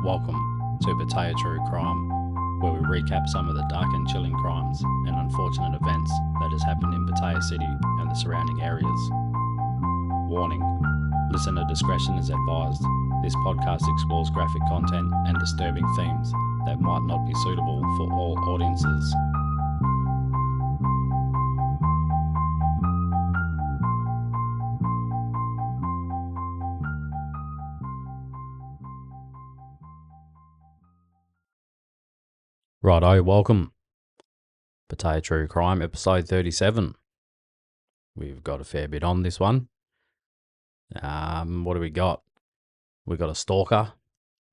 Welcome to Pattaya True Crime, where we recap some of the dark and chilling crimes and unfortunate events that has happened in Pattaya City and the surrounding areas. Warning: listener discretion is advised. This podcast explores graphic content and disturbing themes that might not be suitable for all audiences. Righto, welcome. Pattaya True Crime, episode 37. We've got a fair bit on this one. What do we got? We've got a stalker.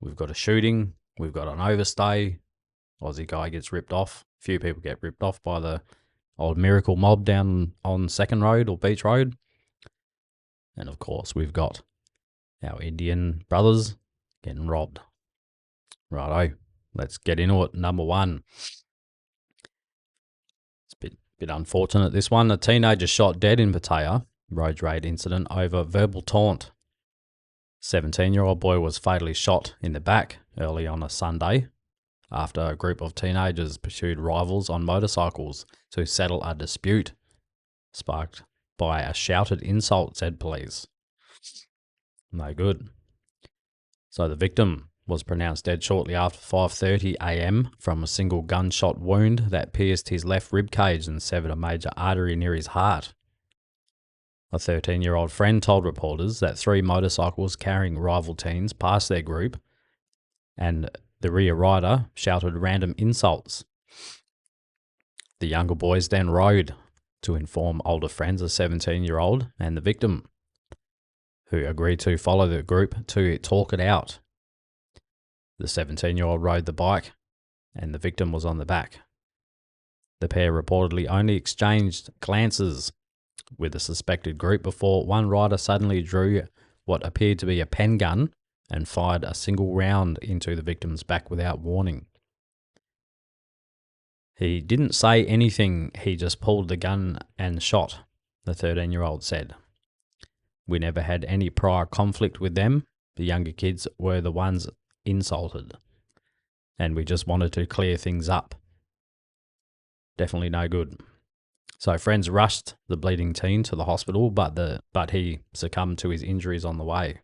We've got a shooting. We've got an overstay. Aussie guy gets ripped off. A few people get ripped off by the old miracle mob down on Second Road or Beach Road. And of course, we've got our Indian brothers getting robbed. Righto, let's get into it. Number one. It's a bit unfortunate, this one. A teenager shot dead in Pattaya road rage incident over verbal taunt. 17-year-old boy was fatally shot in the back early on a Sunday after a group of teenagers pursued rivals on motorcycles to settle a dispute sparked by a shouted insult, said police. No good. So the victim was pronounced dead shortly after 5:30 a.m. from a single gunshot wound that pierced his left rib cage and severed a major artery near his heart. A 13-year-old friend told reporters that 3 motorcycles carrying rival teens passed their group and the rear rider shouted random insults. The younger boys then rode to inform older friends, a 17-year-old and the victim, who agreed to follow the group to talk it out. The 17-year-old rode the bike and the victim was on the back. The pair reportedly only exchanged glances with the suspected group before one rider suddenly drew what appeared to be a pen gun and fired a single round into the victim's back without warning. He didn't say anything, he just pulled the gun and shot, the 13-year-old said. We never had any prior conflict with them. The younger kids were the ones insulted, and we just wanted to clear things up. Definitely no good. So friends rushed the bleeding teen to the hospital, but he succumbed to his injuries on the way.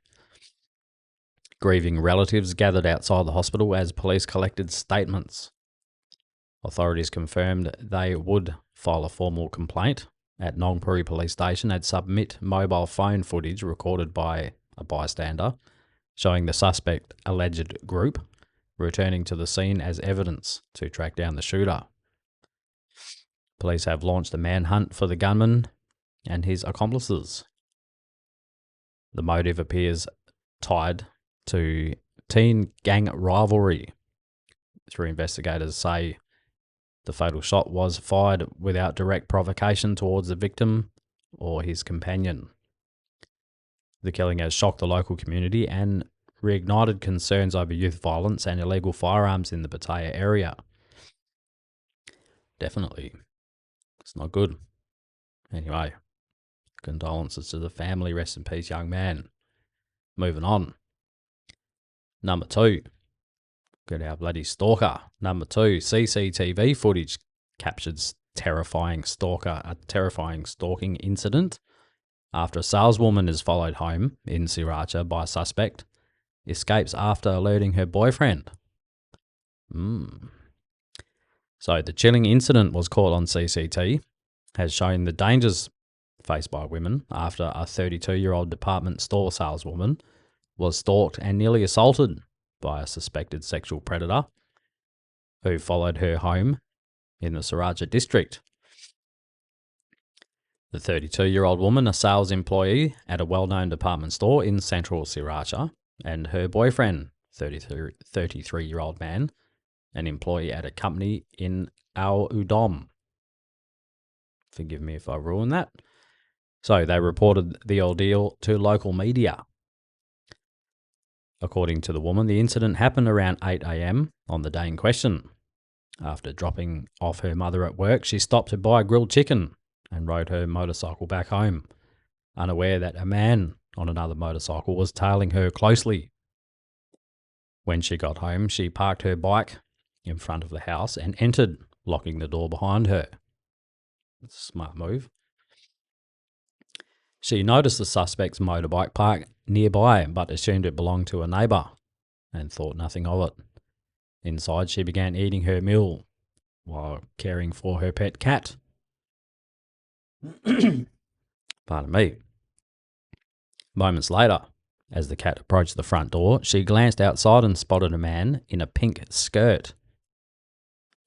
Grieving relatives gathered outside the hospital as police collected statements. Authorities confirmed they would file a formal complaint at Nongpuri Police Station and submit mobile phone footage recorded by a bystander showing the suspect alleged group returning to the scene as evidence to track down the shooter. Police have launched a manhunt for the gunman and his accomplices. The motive appears tied to teen gang rivalry. 3 investigators say the fatal shot was fired without direct provocation towards the victim or his companion. The killing has shocked the local community and reignited concerns over youth violence and illegal firearms in the Pattaya area. Definitely. It's not good. Anyway, condolences to the family. Rest in peace, young man. Moving on. Number 2. Got our bloody stalker. Number 2. CCTV footage captured a terrifying stalking incident after a saleswoman is followed home in Sriracha by a suspect, escapes after alerting her boyfriend. So the chilling incident was caught on CCTV, has shown the dangers faced by women after a 32-year-old department store saleswoman was stalked and nearly assaulted by a suspected sexual predator who followed her home in the Sriracha district. The 32-year-old woman, a sales employee at a well-known department store in central Sriracha, and her boyfriend, 33-year-old man, an employee at a company in Ao Udom. Forgive me if I ruined that. So they reported the ordeal to local media. According to the woman, the incident happened around 8 a.m. on the day in question. After dropping off her mother at work, she stopped to buy grilled chicken and rode her motorcycle back home, unaware that a man on another motorcycle was tailing her closely. When she got home, she parked her bike in front of the house and entered, locking the door behind her. That's a smart move. She noticed the suspect's motorbike parked nearby, but assumed it belonged to a neighbour and thought nothing of it. Inside, she began eating her meal while caring for her pet cat. Pardon me. Moments later, as the cat approached the front door, she glanced outside and spotted a man in a pink skirt.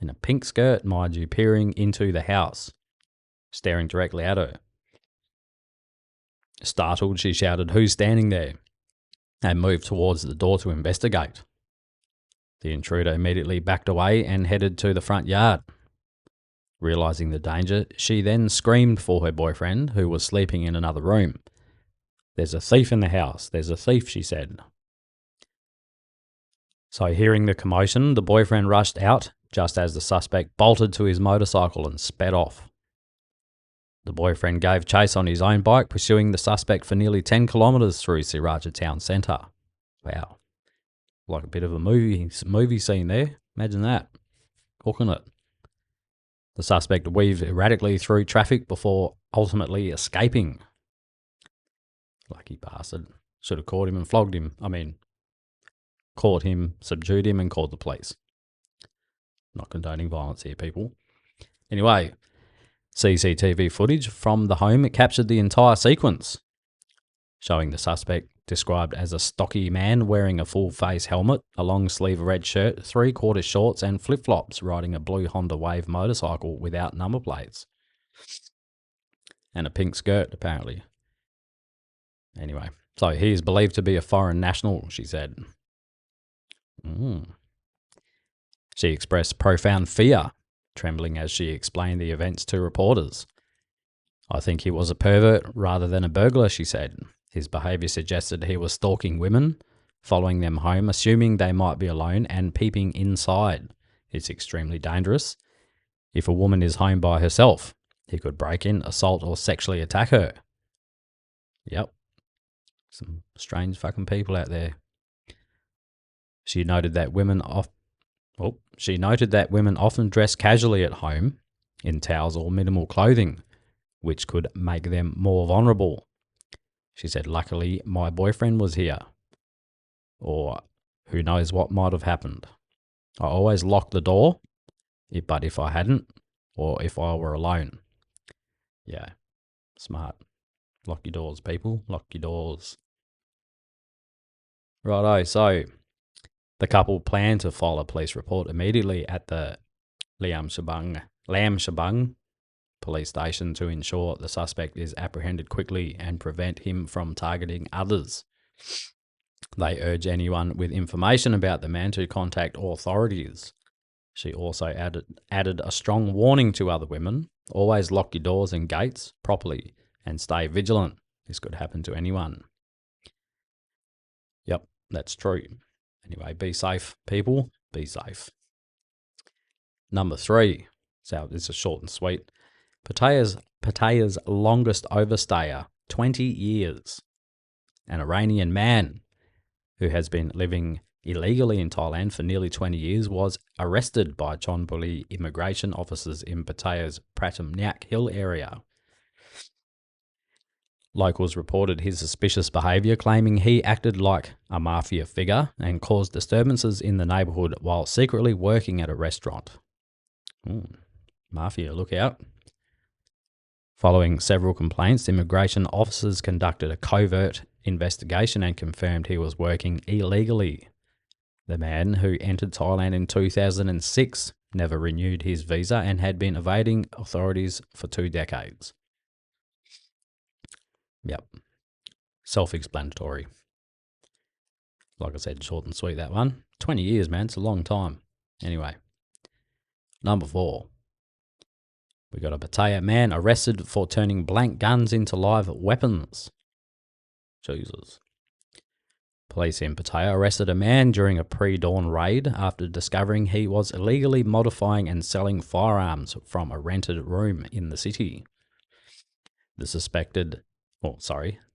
In a pink skirt, mind you, peering into the house, staring directly at her. Startled, she shouted, "Who's standing there?" and moved towards the door to investigate. The intruder immediately backed away and headed to the front yard. Realizing the danger, she then screamed for her boyfriend, who was sleeping in another room. "There's a thief in the house. There's a thief," she said. So hearing the commotion, the boyfriend rushed out just as the suspect bolted to his motorcycle and sped off. The boyfriend gave chase on his own bike, pursuing the suspect for nearly 10 kilometres through Sriracha town centre. Wow. Like a bit of a movie scene there. Imagine that. Hooking it. The suspect weaved erratically through traffic before ultimately escaping. Lucky bastard. Should have caught him and flogged him. Caught him, subdued him, and called the police. Not condoning violence here, people. Anyway, CCTV footage from the home captured the entire sequence, showing the suspect described as a stocky man wearing a full-face helmet, a long-sleeve red shirt, three-quarter shorts, and flip-flops, riding a blue Honda Wave motorcycle without number plates. And a pink skirt, apparently. Anyway, so he is believed to be a foreign national, she said. She expressed profound fear, trembling as she explained the events to reporters. "I think he was a pervert rather than a burglar," she said. "His behaviour suggested he was stalking women, following them home, assuming they might be alone, and peeping inside. It's extremely dangerous. If a woman is home by herself, he could break in, assault, or sexually attack her." Yep. Some strange fucking people out there. She noted that women often dress casually at home in towels or minimal clothing, which could make them more vulnerable. She said, "Luckily, my boyfriend was here." Or who knows what might have happened. "I always lock the door, but if I hadn't, or if I were alone." Yeah, smart. Lock your doors, people. Lock your doors. Righto, so the couple planned to file a police report immediately at the Lam Shabang police station to ensure the suspect is apprehended quickly and prevent him from targeting others. They urge anyone with information about the man to contact authorities. She also added a strong warning to other women: always lock your doors and gates properly and stay vigilant. This could happen to anyone. Yep, that's true. Anyway, be safe, people. Be safe. Number 3. So this is short and sweet. Pattaya's longest overstayer, 20 years. An Iranian man who has been living illegally in Thailand for nearly 20 years was arrested by Chonburi immigration officers in Pattaya's Pratamnyak Hill area. Locals reported his suspicious behaviour, claiming he acted like a mafia figure and caused disturbances in the neighbourhood while secretly working at a restaurant. Mafia, look out. Following several complaints, immigration officers conducted a covert investigation and confirmed he was working illegally. The man, who entered Thailand in 2006, never renewed his visa and had been evading authorities for 2 decades. Yep. Self-explanatory. Like I said, short and sweet, that one. 20 years, man. It's a long time. Anyway. Number 4. We got a Pattaya man arrested for turning blank guns into live weapons. Jesus. Police in Pattaya arrested a man during a pre-dawn raid after discovering he was illegally modifying and selling firearms from a rented room in the city. The suspect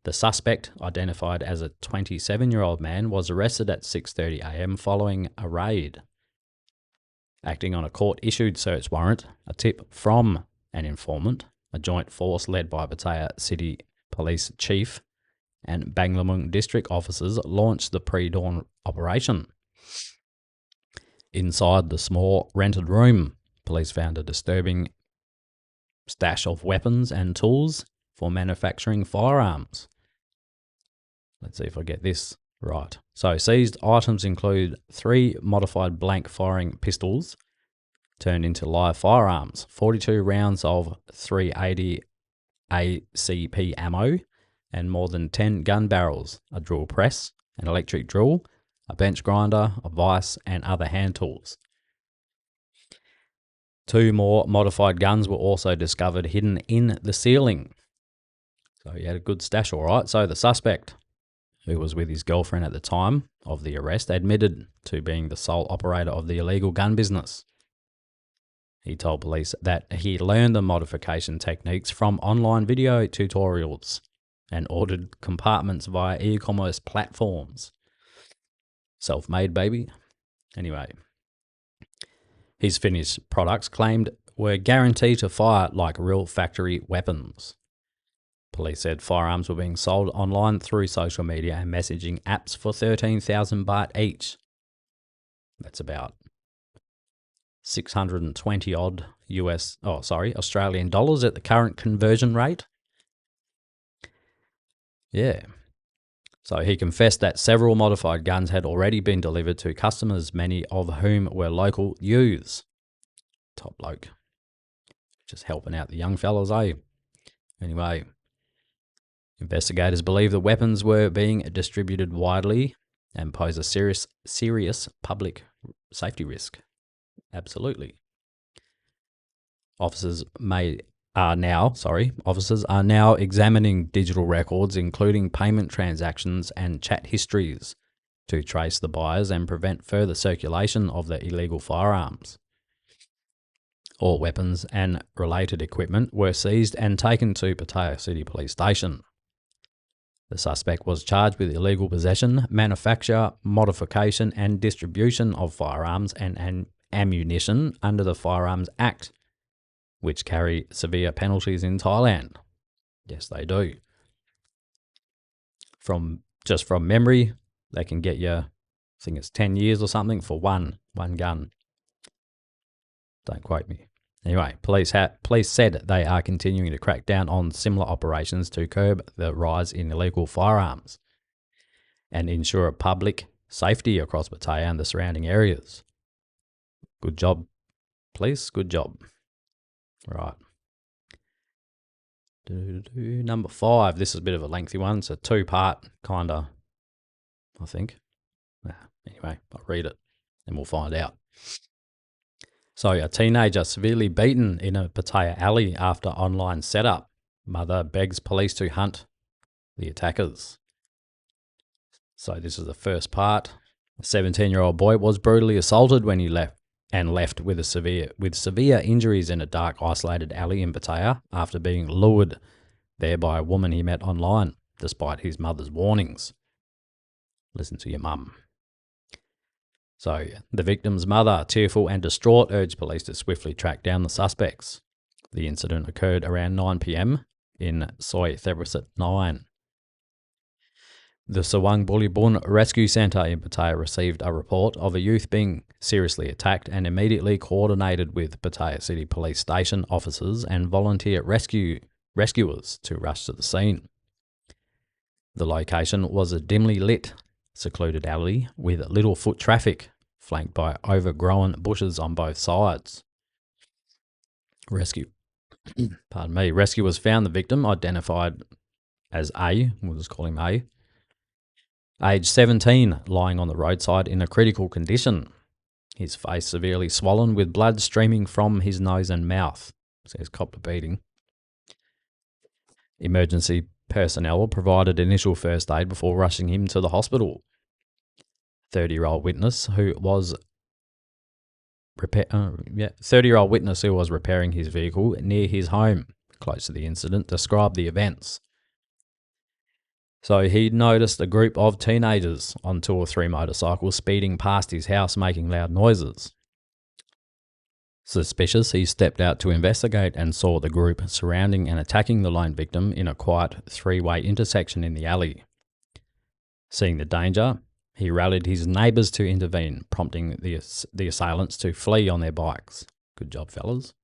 The suspect, identified as a 27-year-old man, was arrested at 6:30 a.m. following a raid. Acting on a court-issued search warrant, a tip from an informant, a joint force led by Pattaya City Police Chief and Banglamung District officers launched the pre-dawn operation. Inside the small rented room, police found a disturbing stash of weapons and tools for manufacturing firearms. Let's see if I get this right. So seized items include 3 modified blank firing pistols turned into live firearms, 42 rounds of 380 ACP ammo, and more than 10 gun barrels, a drill press, an electric drill, a bench grinder, a vise, and other hand tools. 2 more modified guns were also discovered hidden in the ceiling. So he had a good stash, all right. So the suspect, who was with his girlfriend at the time of the arrest, admitted to being the sole operator of the illegal gun business. He told police that he learned the modification techniques from online video tutorials and ordered compartments via e-commerce platforms. Self-made, baby. Anyway, his finished products claimed were guaranteed to fire like real factory weapons. Police said firearms were being sold online through social media and messaging apps for 13,000 baht each. That's about 620 odd Australian dollars at the current conversion rate. Yeah. So he confessed that several modified guns had already been delivered to customers, many of whom were local youths. Top bloke. Just helping out the young fellas, eh? Anyway, investigators believe the weapons were being distributed widely and pose a serious public safety risk. Absolutely. Officers are now examining digital records, including payment transactions and chat histories, to trace the buyers and prevent further circulation of the illegal firearms. All weapons and related equipment were seized and taken to Pattaya City Police Station. The suspect was charged with illegal possession, manufacture, modification and distribution of firearms and ammunition under the Firearms Act, which carry severe penalties in Thailand. Yes, they do. From memory, they can get you, I think it's 10 years or something for one gun. Don't quote me. Anyway, police said they are continuing to crack down on similar operations to curb the rise in illegal firearms and ensure public safety across Pattaya and the surrounding areas. Good job, police. Good job. Right. Number 5. This is a bit of a lengthy one. It's a 2-part, kinda, I think. Anyway, I'll read it and we'll find out. So, a teenager severely beaten in a Pattaya alley after online setup. Mother begs police to hunt the attackers. So, this is the first part. A 17-year-old boy was brutally assaulted when he left with severe injuries in a dark, isolated alley in Pattaya after being lured there by a woman he met online, despite his mother's warnings. Listen to your mum. So, the victim's mother, tearful and distraught, urged police to swiftly track down the suspects. The incident occurred around 9 p.m. in Soi Thebrasit 9. The Sawang Bulibun Rescue Centre in Pattaya received a report of a youth being seriously attacked and immediately coordinated with Pattaya City Police Station officers and volunteer rescuers to rush to the scene. The location was a dimly lit, secluded alley with little foot traffic, flanked by overgrown bushes on both sides. Rescuers found the victim, identified as A, we'll just call him A, age 17, lying on the roadside in a critical condition. His face severely swollen with blood streaming from his nose and mouth. So he's copped a beating. Emergency personnel provided initial first aid before rushing him to the hospital. 30-year-old witness who was repairing his vehicle near his home close to the incident described the events. So he noticed a group of teenagers on 2 or 3 motorcycles speeding past his house making loud noises. Suspicious, he stepped out to investigate and saw the group surrounding and attacking the lone victim in a quiet 3-way intersection in the alley. Seeing the danger, he rallied his neighbours to intervene, prompting the assailants to flee on their bikes. Good job, fellas.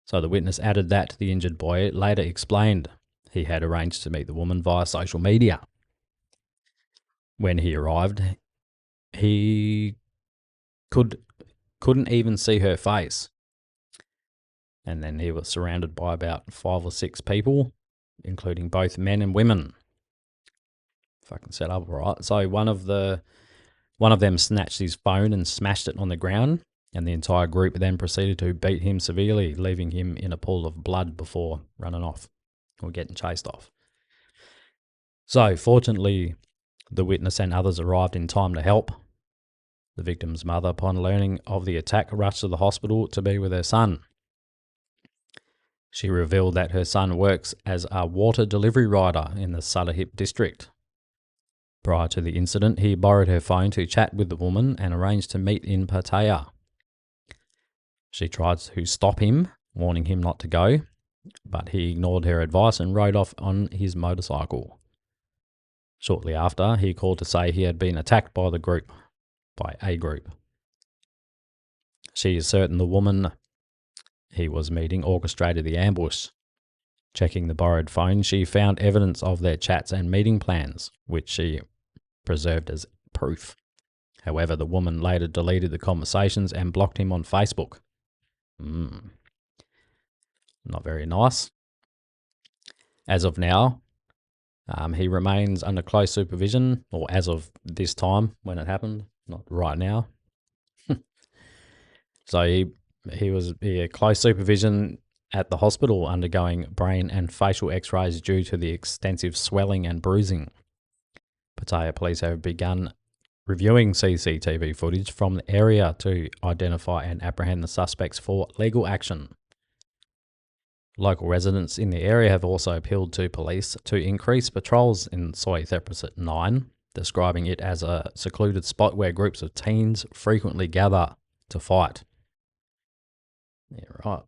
So the witness added that the injured boy later explained he had arranged to meet the woman via social media. When he arrived, he couldn't even see her face. And then he was surrounded by about 5 or 6 people, including both men and women. Fucking set up all right. So one of them snatched his phone and smashed it on the ground, and the entire group then proceeded to beat him severely, leaving him in a pool of blood before running off or getting chased off. So fortunately, the witness and others arrived in time to help. The victim's mother, upon learning of the attack, rushed to the hospital to be with her son. She revealed that her son works as a water delivery rider in the Sriracha district. Prior to the incident, he borrowed her phone to chat with the woman and arranged to meet in Pattaya. She tried to stop him, warning him not to go, but he ignored her advice and rode off on his motorcycle. Shortly after, he called to say he had been attacked by a group. She is certain the woman he was meeting orchestrated the ambush. Checking the borrowed phone, she found evidence of their chats and meeting plans, which she preserved as proof. However, the woman later deleted the conversations and blocked him on Facebook. Not very nice. As of now, he remains under close supervision, or as of this time when it happened, not right now. So he was close supervision at the hospital, undergoing brain and facial x-rays due to the extensive swelling and bruising. Pattaya police have begun reviewing CCTV footage from the area to identify and apprehend the suspects for legal action. Local residents in the area have also appealed to police to increase patrols in Soi Thepprasit 9, describing it as a secluded spot where groups of teens frequently gather to fight. Yeah, right.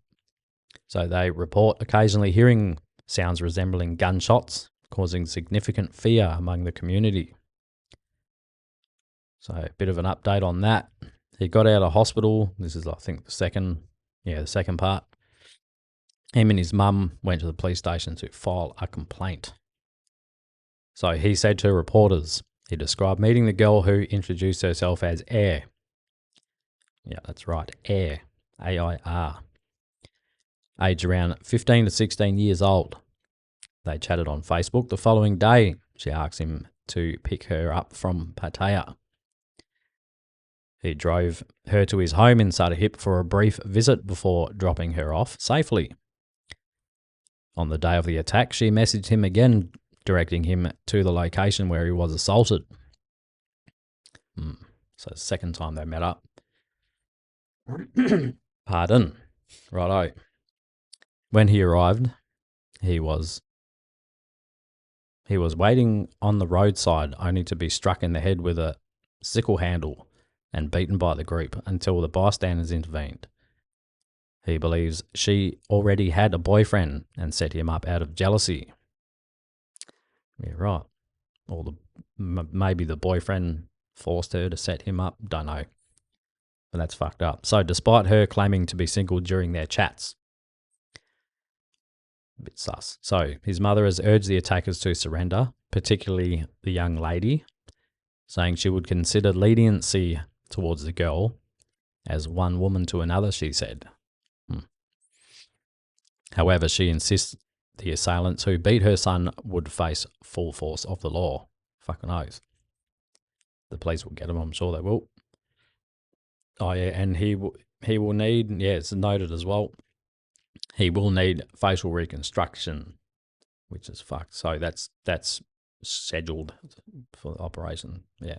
So they report occasionally hearing sounds resembling gunshots, causing significant fear among the community. So a bit of an update on that. He got out of hospital. This is, I think, the second part. Him and his mum went to the police station to file a complaint. So he said to reporters, he described meeting the girl who introduced herself as Air. Yeah, that's right, Air. A-I-R. Age around 15 to 16 years old. They chatted on Facebook. The following day, she asked him to pick her up from Pattaya. He drove her to his home in Sriracha for a brief visit before dropping her off safely. On the day of the attack, she messaged him again, directing him to the location where he was assaulted. So the second time they met up. Pardon. Righto. When he arrived, he was waiting on the roadside, only to be struck in the head with a sickle handle and beaten by the group until the bystanders intervened. He believes she already had a boyfriend and set him up out of jealousy. Yeah, right. Or maybe the boyfriend forced her to set him up. Don't know. But that's fucked up. So despite her claiming to be single during their chats, a bit sus. So his mother has urged the attackers to surrender, particularly the young lady, saying she would consider leniency towards the girl as one woman to another, she said. However, she insists the assailants who beat her son would face full force of the law. Fucking oath. The police will get him, I'm sure they will. Oh yeah, and he will need, it's noted as well, he will need facial reconstruction, which is fucked. So that's scheduled for the operation. Yeah.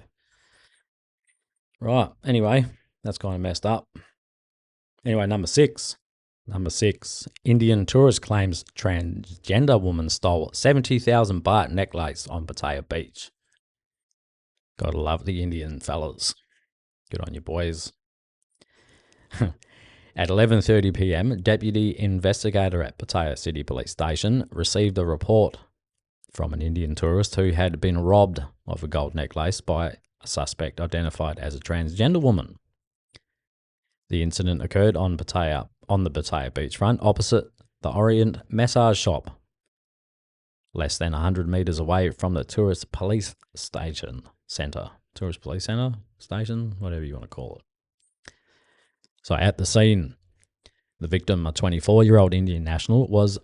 Right. Anyway, that's kind of messed up. Anyway, number 6. Number 6. Indian tourist claims transgender woman stole 70,000 baht necklace on Pattaya beach. Gotta love the Indian fellas. Good on you, boys. At 11:30 p.m., deputy investigator at Pattaya City Police Station received a report from an Indian tourist who had been robbed of a gold necklace by a suspect identified as a transgender woman. The incident occurred on the Pattaya beachfront opposite the Orient Massage Shop, less than 100 metres away from the Tourist Police Station Centre. Tourist Police Centre? Station? Whatever you want to call it. So at the scene, the victim, a 24-year-old Indian national, was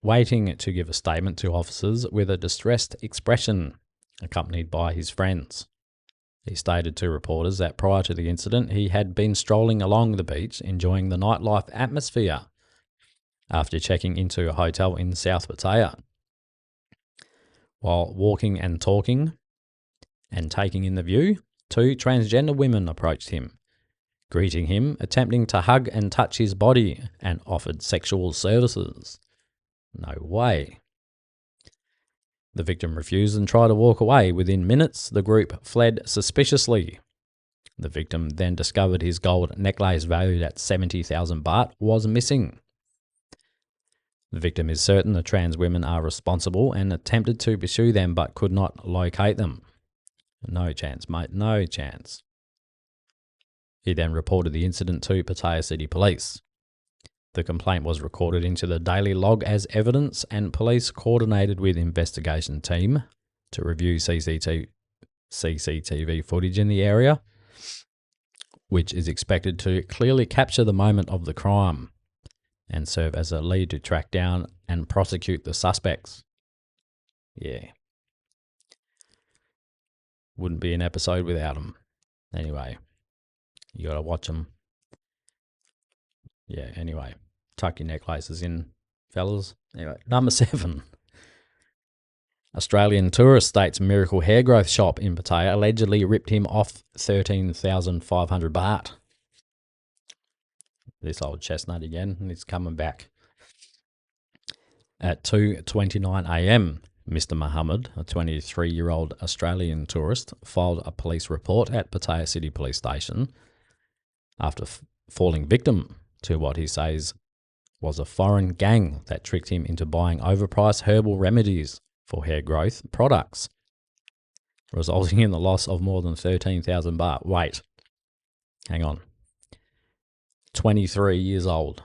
waiting to give a statement to officers with a distressed expression, accompanied by his friends. He stated to reporters that prior to the incident, he had been strolling along the beach, enjoying the nightlife atmosphere, after checking into a hotel in South Pattaya. While walking and talking and taking in the view, 2 transgender women approached him, greeting him, attempting to hug and touch his body, and offered sexual services. No way. The victim refused and tried to walk away. Within minutes, the group fled suspiciously. The victim then discovered his gold necklace, valued at 70,000 baht, was missing. The victim is certain the trans women are responsible and attempted to pursue them but could not locate them. No chance, mate, no chance. He then reported the incident to Pattaya City Police. The complaint was recorded into the daily log as evidence, and police coordinated with investigation team to review CCTV footage in the area, which is expected to clearly capture the moment of the crime and serve as a lead to track down and prosecute the suspects. Yeah. Wouldn't be an episode without them. Anyway, you got to watch them. Yeah, anyway. Tuck your necklaces in, fellas. Anyway, number 7. Australian tourist states miracle hair growth shop in Pattaya allegedly ripped him off 13,500 baht. This old chestnut again, and it's coming back. At 2:29 a.m., Mr. Muhammad, a 23-year-old Australian tourist, filed a police report at Pattaya City Police Station after falling victim to what he says was a foreign gang that tricked him into buying overpriced herbal remedies for hair growth products, resulting in the loss of more than 13,000 baht. Wait, hang on. 23 years old.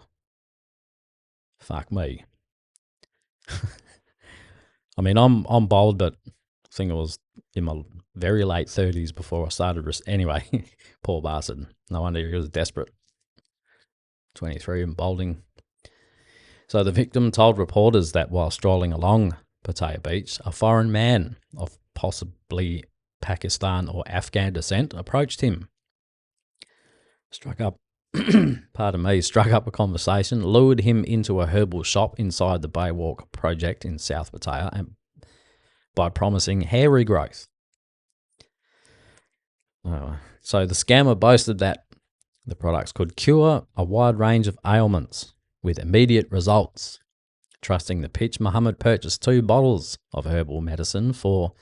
Fuck me. I mean, I'm bold, but I think it was in my very late 30s before I started. Anyway, poor bastard. No wonder he was desperate. 23 and balding. So the victim told reporters that while strolling along Pattaya Beach, a foreign man of possibly Pakistan or Afghan descent approached him, struck up a conversation, lured him into a herbal shop inside the Baywalk project in South Pattaya and by promising hair regrowth. So the scammer boasted that the products could cure a wide range of ailments with immediate results. Trusting the pitch, Muhammad purchased 2 bottles of herbal medicine for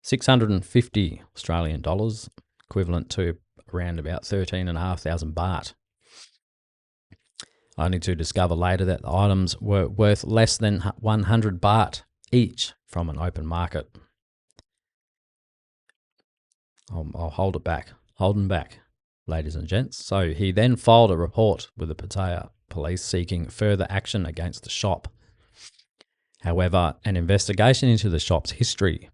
650 Australian dollars, equivalent to around about 13,500 baht. Only to discover later that the items were worth less than 100 baht each from an open market. I'll hold it back. Holding back, ladies and gents. So he then filed a report with the Pattaya police seeking further action against the shop. However, an investigation into the shop's history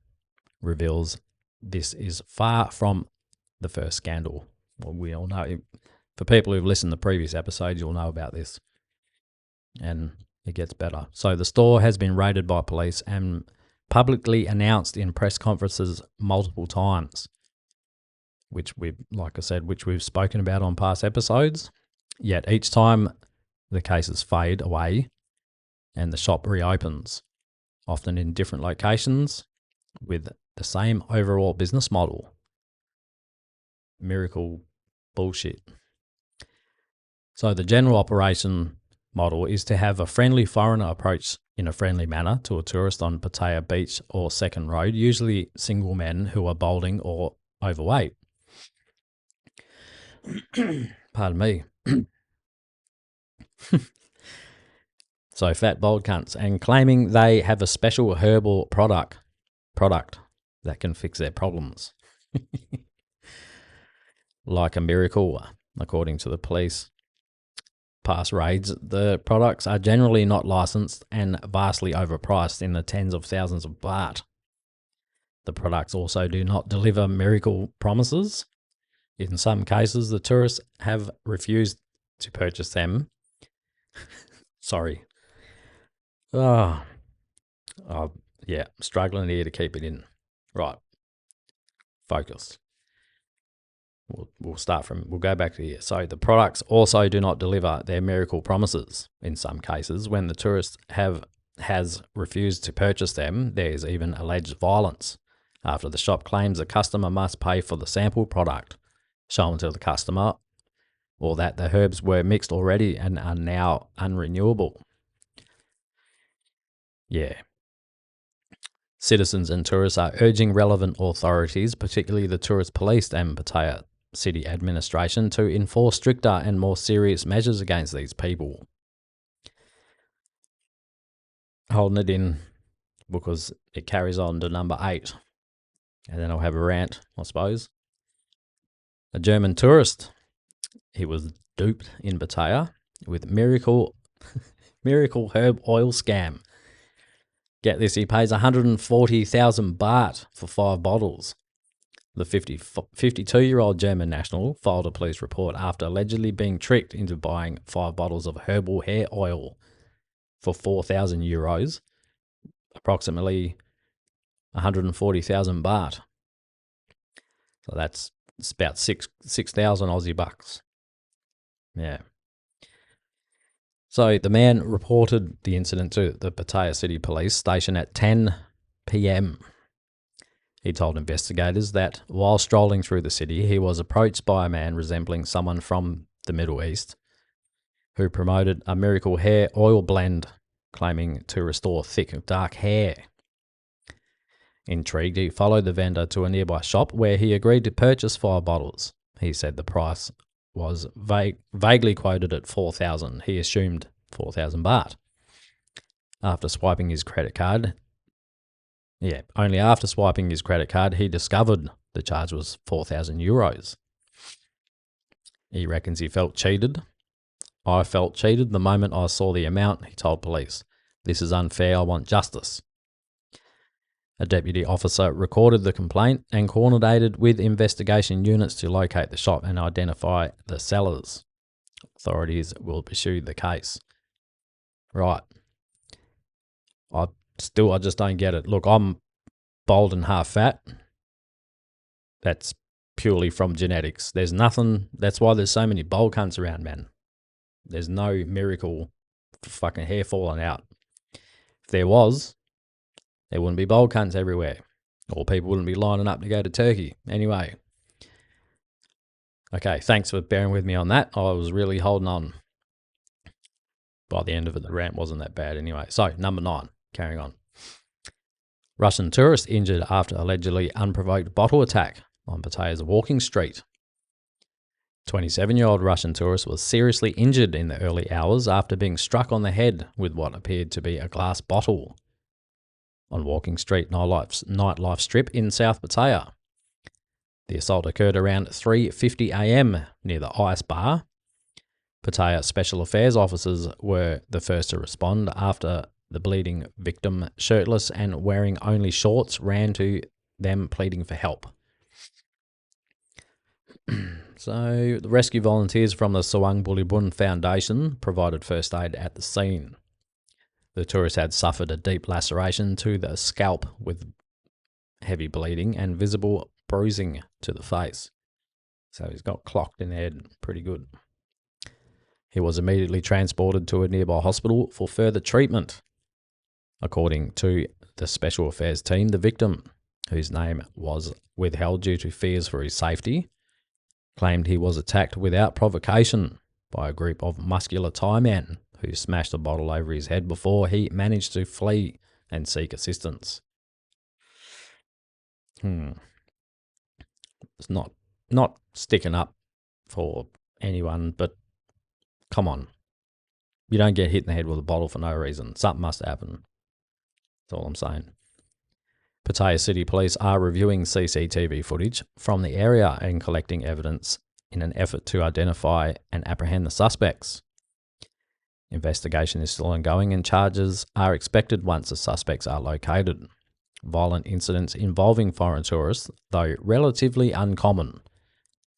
reveals this is far from the first scandal. Well, we all know, for people who've listened to previous episodes, you'll know about this. And it gets better. So the store has been raided by police and publicly announced in press conferences multiple times, which we've spoken about on past episodes. Yet each time the cases fade away and the shop reopens, often in different locations with the same overall business model. Miracle bullshit. So the general operation model is to have a friendly foreigner approach in a friendly manner to a tourist on Pattaya Beach or Second Road, usually single men who are balding or overweight. Pardon me. So fat bald cunts, and claiming they have a special herbal product that can fix their problems. Like a miracle, according to the police. Past raids, the products are generally not licensed and vastly overpriced in the tens of thousands of baht. The products also do not deliver miracle promises. In some cases, the tourists have refused to purchase them. Sorry. Oh, yeah, struggling here to keep it in. Right. Focus. We'll go back to here. So the products also do not deliver their miracle promises. In some cases, when the tourist has refused to purchase them, there is even alleged violence. After the shop claims the customer must pay for the sample product shown to the customer, or that the herbs were mixed already and are now unrenewable. Yeah. Citizens and tourists are urging relevant authorities, particularly the tourist police and Pattaya City Administration, to enforce stricter and more serious measures against these people. Holding it in because it carries on to number 8. And then I'll have a rant, I suppose. A German tourist, he was duped in Pattaya with miracle herb oil scam. Get this, he pays 140,000 baht for 5 bottles. The 52-year-old German national filed a police report after allegedly being tricked into buying 5 bottles of herbal hair oil for 4,000 euros, approximately 140,000 baht. So that's about 6,000 Aussie bucks. Yeah. So the man reported the incident to the Pattaya City Police Station at 10 p.m. He told investigators that while strolling through the city, he was approached by a man resembling someone from the Middle East who promoted a miracle hair oil blend, claiming to restore thick, dark hair. Intrigued, he followed the vendor to a nearby shop where he agreed to purchase 5 bottles. He said the price was vaguely quoted at 4,000. He assumed 4,000 baht. After swiping his credit card, only after swiping his credit card, he discovered the charge was 4,000 euros. He reckons he felt cheated. I felt cheated the moment I saw the amount, he told police. This is unfair, I want justice. A deputy officer recorded the complaint and coordinated with investigation units to locate the shop and identify the sellers. Authorities will pursue the case. Right. I just don't get it. Look, I'm bald and half fat. That's purely from genetics. There's nothing. That's why there's so many bald cunts around, man. There's no miracle for fucking hair falling out. If there was, there wouldn't be bald cunts everywhere. Or people wouldn't be lining up to go to Turkey. Anyway. Okay, thanks for bearing with me on that. I was really holding on. By the end of it, the rant wasn't that bad anyway. So, number 9, carrying on. Russian tourist injured after allegedly unprovoked bottle attack on Pattaya's walking street. 27-year-old Russian tourist was seriously injured in the early hours after being struck on the head with what appeared to be a glass bottle on Walking Street nightlife strip in South Pattaya. The assault occurred around 3:50 a.m. near the Ice Bar. Pattaya Special Affairs officers were the first to respond after the bleeding victim, shirtless and wearing only shorts, ran to them pleading for help. So, the rescue volunteers from the Sawang Bulibun Foundation provided first aid at the scene. The tourist had suffered a deep laceration to the scalp with heavy bleeding and visible bruising to the face. So he's got clocked in the head pretty good. He was immediately transported to a nearby hospital for further treatment. According to the Special Affairs team, the victim, whose name was withheld due to fears for his safety, claimed he was attacked without provocation by a group of muscular Thai men who smashed a bottle over his head before he managed to flee and seek assistance. It's not sticking up for anyone, but come on. You don't get hit in the head with a bottle for no reason. Something must happen. That's all I'm saying. Pattaya City Police are reviewing CCTV footage from the area and collecting evidence in an effort to identify and apprehend the suspects. Investigation is still ongoing and charges are expected once the suspects are located. Violent incidents involving foreign tourists, though relatively uncommon,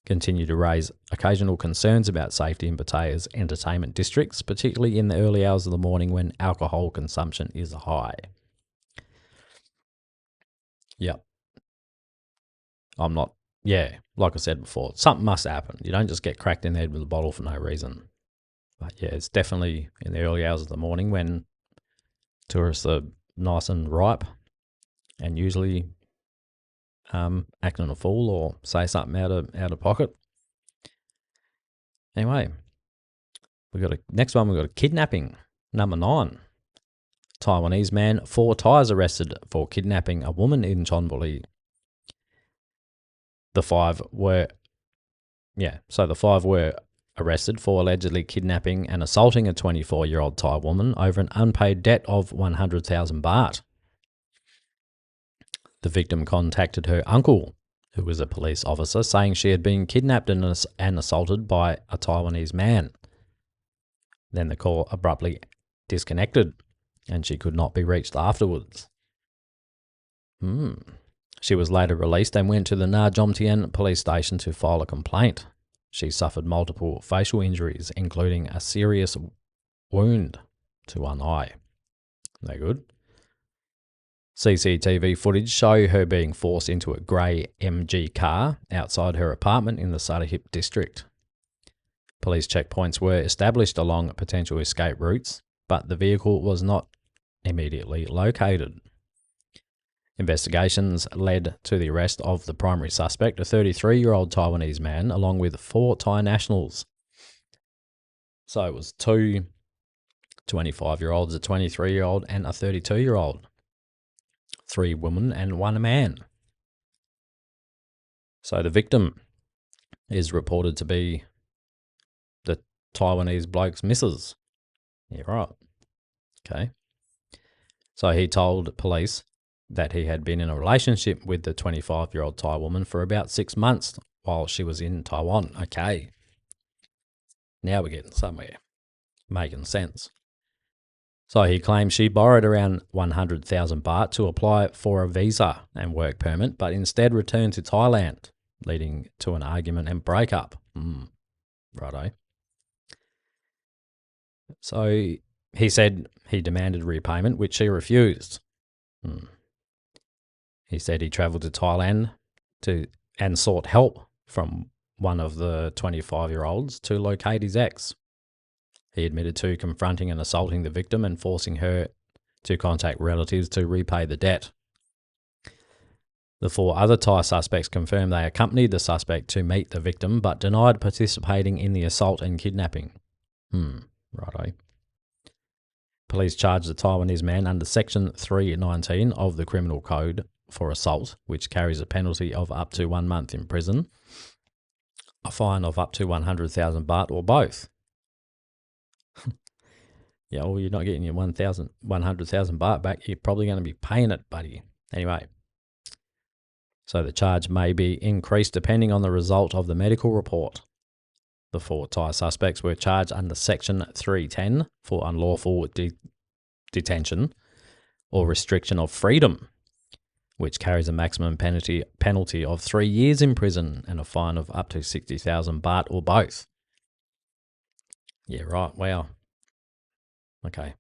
continue to raise occasional concerns about safety in Pattaya's entertainment districts, particularly in the early hours of the morning when alcohol consumption is high. Yep. Like I said before, something must happen. You don't just get cracked in the head with a bottle for no reason. But yeah, it's definitely in the early hours of the morning when tourists are nice and ripe and usually acting a fool or say something out of pocket. Anyway, next one. We've got a kidnapping. Number 9. Taiwanese man 4 Thais arrested for kidnapping a woman in Chonburi. The five were arrested for allegedly kidnapping and assaulting a 24-year-old Thai woman over an unpaid debt of 100,000 baht. The victim contacted her uncle, who was a police officer, saying she had been kidnapped and assaulted by a Taiwanese man. Then the call abruptly disconnected, and she could not be reached afterwards. She was later released and went to the Na Jomtien police station to file a complaint. She suffered multiple facial injuries, including a serious wound to one eye. No good. CCTV footage show her being forced into a grey MG car outside her apartment in the Sarahip district. Police checkpoints were established along potential escape routes, but the vehicle was not immediately located. Investigations led to the arrest of the primary suspect, a 33-year-old Taiwanese man, along with 4 Thai nationals. So it was 2 25-year-olds, a 23-year-old, and a 32-year-old. 3 women and 1 man. So the victim is reported to be the Taiwanese bloke's missus. Yeah, right. Okay. So he told police that he had been in a relationship with the 25-year-old Thai woman for about 6 months while she was in Taiwan. Okay. Now we're getting somewhere. Making sense. So he claims she borrowed around 100,000 baht to apply for a visa and work permit, but instead returned to Thailand, leading to an argument and breakup. Righto. So he said he demanded repayment, which she refused. He said he travelled to Thailand and sought help from one of the 25-year-olds to locate his ex. He admitted to confronting and assaulting the victim and forcing her to contact relatives to repay the debt. The 4 other Thai suspects confirmed they accompanied the suspect to meet the victim but denied participating in the assault and kidnapping. Righto. Police charged the Taiwanese man under Section 319 of the Criminal Code for assault, which carries a penalty of up to 1 month in prison, a fine of up to 100,000 baht, or both. Yeah, well, you're not getting your 100,000 baht back. You're probably going to be paying it, buddy. Anyway, so the charge may be increased depending on the result of the medical report. The 4 Thai suspects were charged under Section 310 for unlawful detention or restriction of freedom, which carries a maximum penalty of 3 years in prison and a fine of up to 60,000 baht, or both. Yeah, right. Wow. Okay.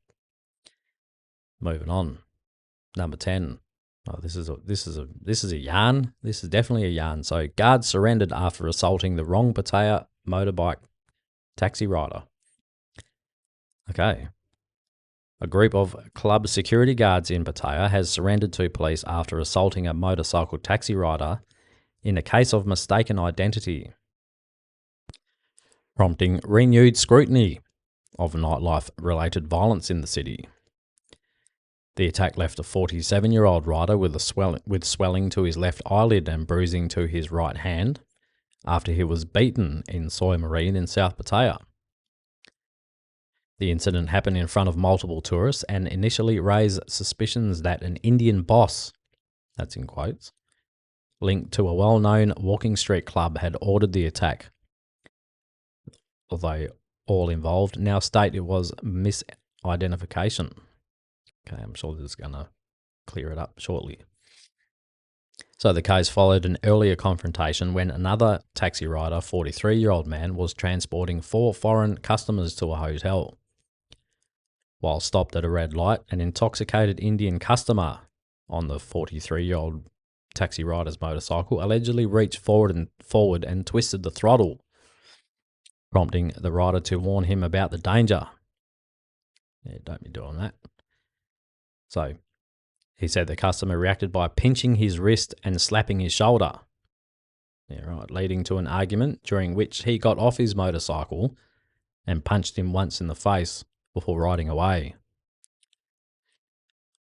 Moving on. Number 10. Oh, this is a yarn. This is definitely a yarn. So, guards surrendered after assaulting the wrong Pattaya motorbike taxi rider. Okay. A group of club security guards in Pattaya has surrendered to police after assaulting a motorcycle taxi rider in a case of mistaken identity, prompting renewed scrutiny. of nightlife-related violence in the city. The attack left a 47-year-old rider with swelling to his left eyelid and bruising to his right hand after he was beaten in Soi Marine in South Pattaya. The incident happened in front of multiple tourists and initially raised suspicions that an Indian boss, that's in quotes, linked to a well-known walking street club had ordered the attack, although all involved now state it was misidentification. Okay, I'm sure this is going to clear it up shortly. So the case followed an earlier confrontation when another taxi rider, 43-year-old man, was transporting 4 foreign customers to a hotel. While stopped at a red light, an intoxicated Indian customer on the 43-year-old taxi rider's motorcycle allegedly reached forward and twisted the throttle, prompting the rider to warn him about the danger. Yeah, don't be doing that. So, he said the customer reacted by pinching his wrist and slapping his shoulder. Yeah, right, leading to an argument during which he got off his motorcycle and punched him once in the face before riding away.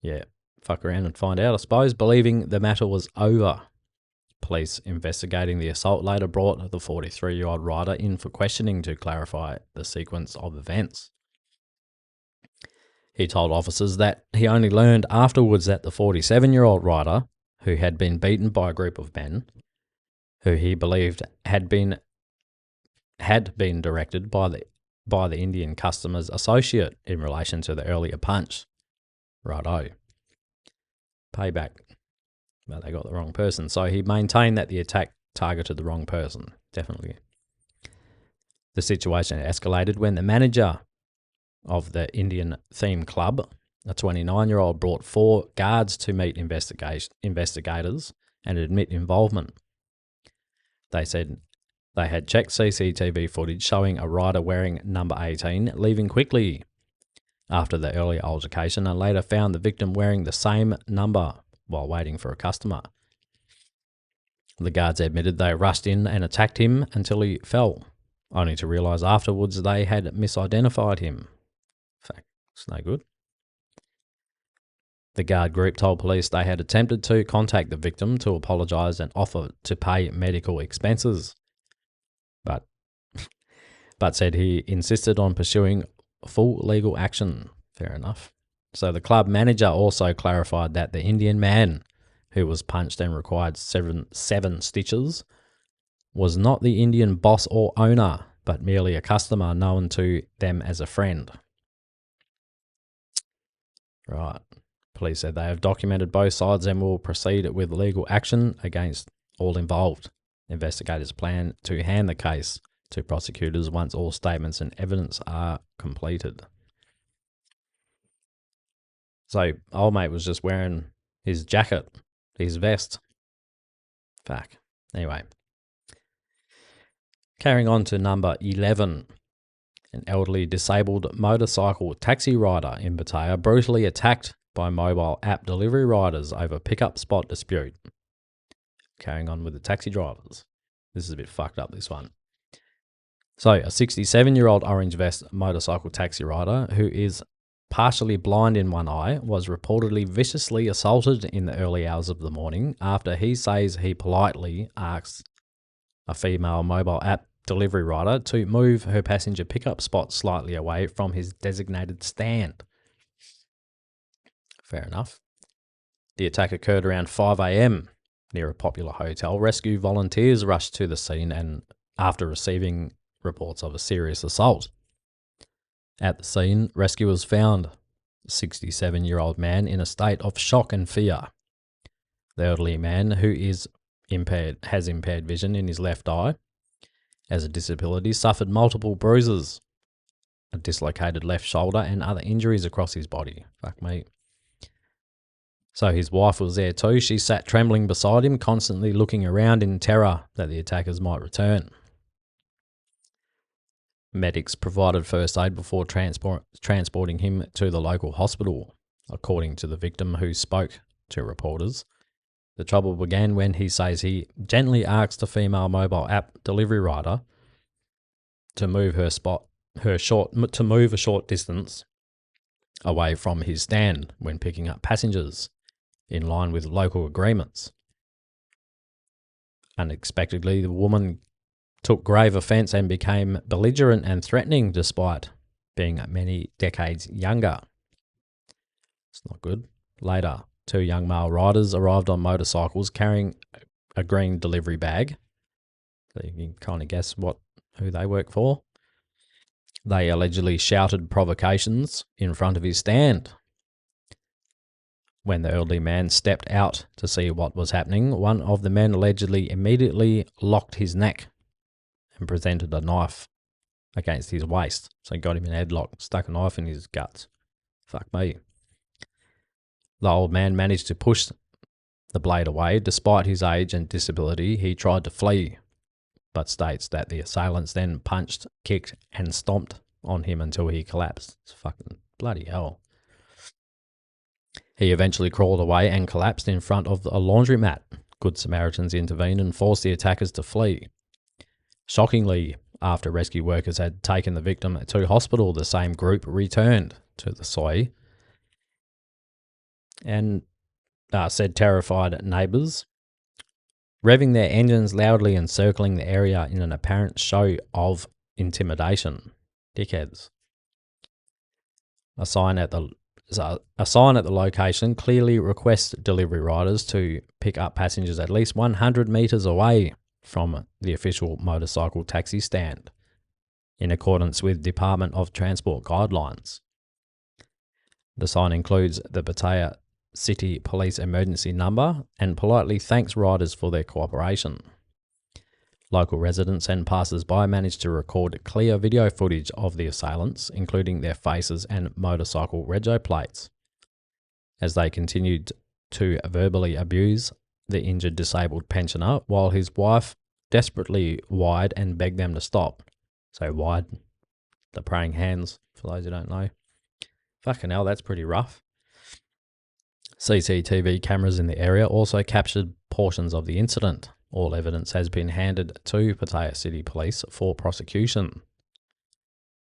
Yeah, fuck around and find out, I suppose. Believing the matter was over, police investigating the assault later brought the 43-year-old rider in for questioning to clarify the sequence of events. He told officers that he only learned afterwards that the 47-year-old rider, who had been beaten by a group of men, who he believed had been directed by the Indian customer's associate in relation to the earlier punch. Righto. Payback. But they got the wrong person. So he maintained that the attack targeted the wrong person. Definitely. The situation escalated when the manager of the Indian theme club, a 29-year-old, brought 4 guards to meet investigators and admit involvement. They said they had checked CCTV footage showing a rider wearing number 18 leaving quickly after the earlier altercation and later found the victim wearing the same number while waiting for a customer. The guards admitted they rushed in and attacked him until he fell, only to realise afterwards they had misidentified him. Fact, it's no good. The guard group told police they had attempted to contact the victim to apologise and offer to pay medical expenses, but said he insisted on pursuing full legal action. Fair enough. So the club manager also clarified that the Indian man who was punched and required seven stitches was not the Indian boss or owner, but merely a customer known to them as a friend. Right. Police said they have documented both sides and will proceed with legal action against all involved. Investigators plan to hand the case to prosecutors once all statements and evidence are completed. So, old mate was just wearing his jacket, his vest. Fuck. Anyway. Carrying on to number 11. An elderly disabled motorcycle taxi rider in Pattaya brutally attacked by mobile app delivery riders over pickup spot dispute. Carrying on with the taxi drivers. This is a bit fucked up, this one. So, a 67-year-old orange vest motorcycle taxi rider who is partially blind in one eye was reportedly viciously assaulted in the early hours of the morning after he says he politely asked a female mobile app delivery rider to move her passenger pickup spot slightly away from his designated stand. Fair enough. The attack occurred around 5 a.m. near a popular hotel. Rescue volunteers rushed to the scene and after receiving reports of a serious assault. At the scene, rescuers found a 67-year-old man in a state of shock and fear. The elderly man, who has impaired vision in his left eye, as a disability, suffered multiple bruises, a dislocated left shoulder, and other injuries across his body. Fuck me. So his wife was there too. She sat trembling beside him, constantly looking around in terror that the attackers might return. Medics provided first aid before transporting him to the local hospital, according to the victim who spoke to reporters. The trouble began when he says he gently asked a female mobile app delivery rider to move her to move a short distance away from his stand when picking up passengers, in line with local agreements. Unexpectedly, the woman took grave offence and became belligerent and threatening despite being many decades younger. It's not good. Later, 2 young male riders arrived on motorcycles carrying a green delivery bag. So you can kind of guess who they work for. They allegedly shouted provocations in front of his stand. When the elderly man stepped out to see what was happening, one of the men allegedly immediately locked his neck and presented a knife against his waist. So he got him in a headlock, stuck a knife in his guts. Fuck me. The old man managed to push the blade away. Despite his age and disability, he tried to flee, but states that the assailants then punched, kicked, and stomped on him until he collapsed. It's fucking bloody hell. He eventually crawled away and collapsed in front of a laundromat. Good Samaritans intervened and forced the attackers to flee. Shockingly, after rescue workers had taken the victim to hospital, the same group returned to the soy and said terrified neighbours, revving their engines loudly and circling the area in an apparent show of intimidation. Dickheads. A sign at the location clearly requests delivery riders to pick up passengers at least 100 metres away from the official motorcycle taxi stand, in accordance with Department of Transport guidelines. The sign includes the Pattaya City Police emergency number and politely thanks riders for their cooperation. Local residents and passers-by managed to record clear video footage of the assailants, including their faces and motorcycle rego plates, as they continued to verbally abuse the injured disabled pensioner while his wife desperately whined and begged them to stop. So wide, the praying hands, for those who don't know. Fucking hell, that's pretty rough. CCTV cameras in the area also captured portions of the incident. All evidence has been handed to Pattaya City Police for prosecution.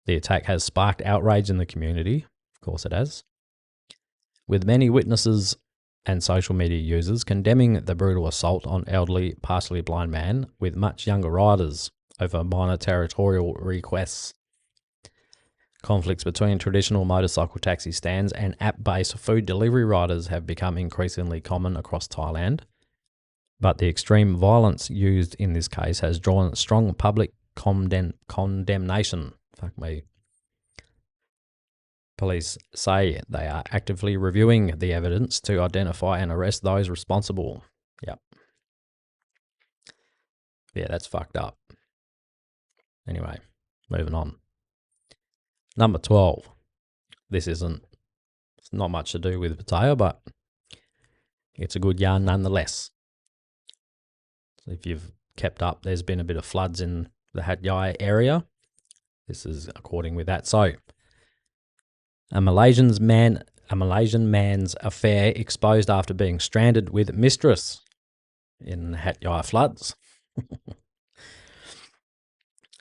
The attack has sparked outrage in the community. Of course it has. With many witnesses and social media users condemning the brutal assault on elderly, partially blind man with much younger riders over minor territorial requests. Conflicts between traditional motorcycle taxi stands and app-based food delivery riders have become increasingly common across Thailand, but the extreme violence used in this case has drawn strong public condemnation. Fuck me. Police say they are actively reviewing the evidence to identify and arrest those responsible. Yep. Yeah, that's fucked up. Anyway, moving on. Number 12. It's not much to do with Pattaya, but it's a good yarn nonetheless. So if you've kept up, there's been a bit of floods in the Hat Yai area. This is according with that. So, a Malaysian man's affair exposed after being stranded with mistress in Hat Yai floods.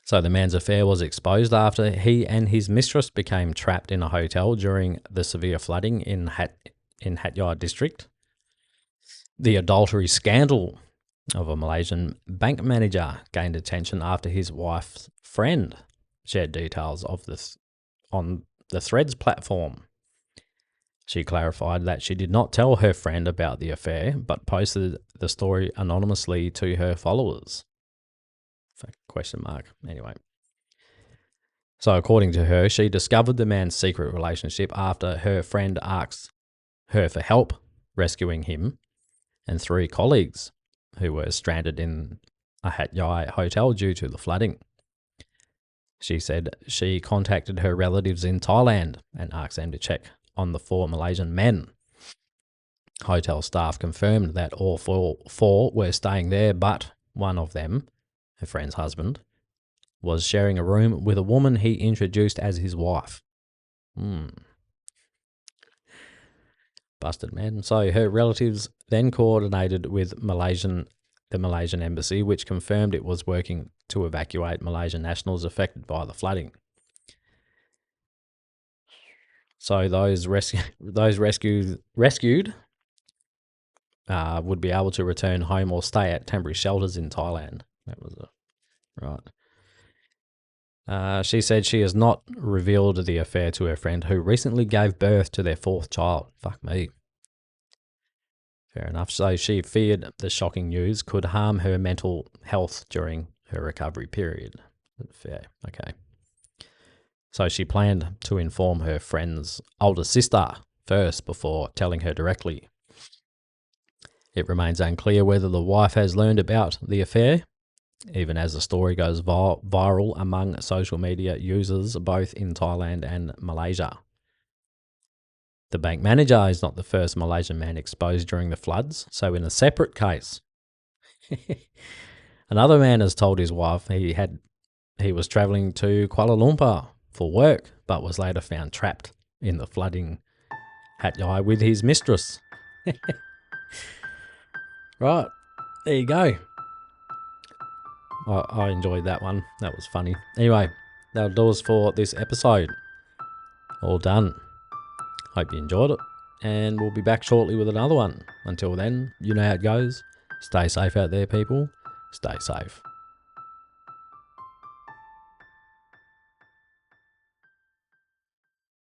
So the man's affair was exposed after he and his mistress became trapped in a hotel during the severe flooding in Hat Yai district. The adultery scandal of a Malaysian bank manager gained attention after his wife's friend shared details of this on the Threads platform. She clarified that she did not tell her friend about the affair, but posted the story anonymously to her followers. Question mark. Anyway. So according to her, she discovered the man's secret relationship after her friend asked her for help rescuing him and 3 colleagues who were stranded in a Hat Yai hotel due to the flooding. She said she contacted her relatives in Thailand and asked them to check on the 4 Malaysian men. Hotel staff confirmed that all four were staying there, but one of them, her friend's husband, was sharing a room with a woman he introduced as his wife. Busted, man. So her relatives then coordinated with the Malaysian embassy, which confirmed it was working to evacuate Malaysian nationals affected by the flooding. So those rescued would be able to return home or stay at temporary shelters in Thailand. That was right. She said she has not revealed the affair to her friend, who recently gave birth to their fourth child. Fuck me. Fair enough. So she feared the shocking news could harm her mental health during her recovery period. Fair. Okay. So she planned to inform her friend's older sister first before telling her directly. It remains unclear whether the wife has learned about the affair, even as the story goes viral among social media users both in Thailand and Malaysia. The bank manager is not the first Malaysian man exposed during the floods, so in a separate case, another man has told his wife he was travelling to Kuala Lumpur for work, but was later found trapped in the flooding Hat Yai with his mistress. Right, there you go. I enjoyed that one. That was funny. Anyway, that'll do us for this episode. All done. Hope you enjoyed it. And we'll be back shortly with another one. Until then, you know how it goes. Stay safe out there, people. Stay safe.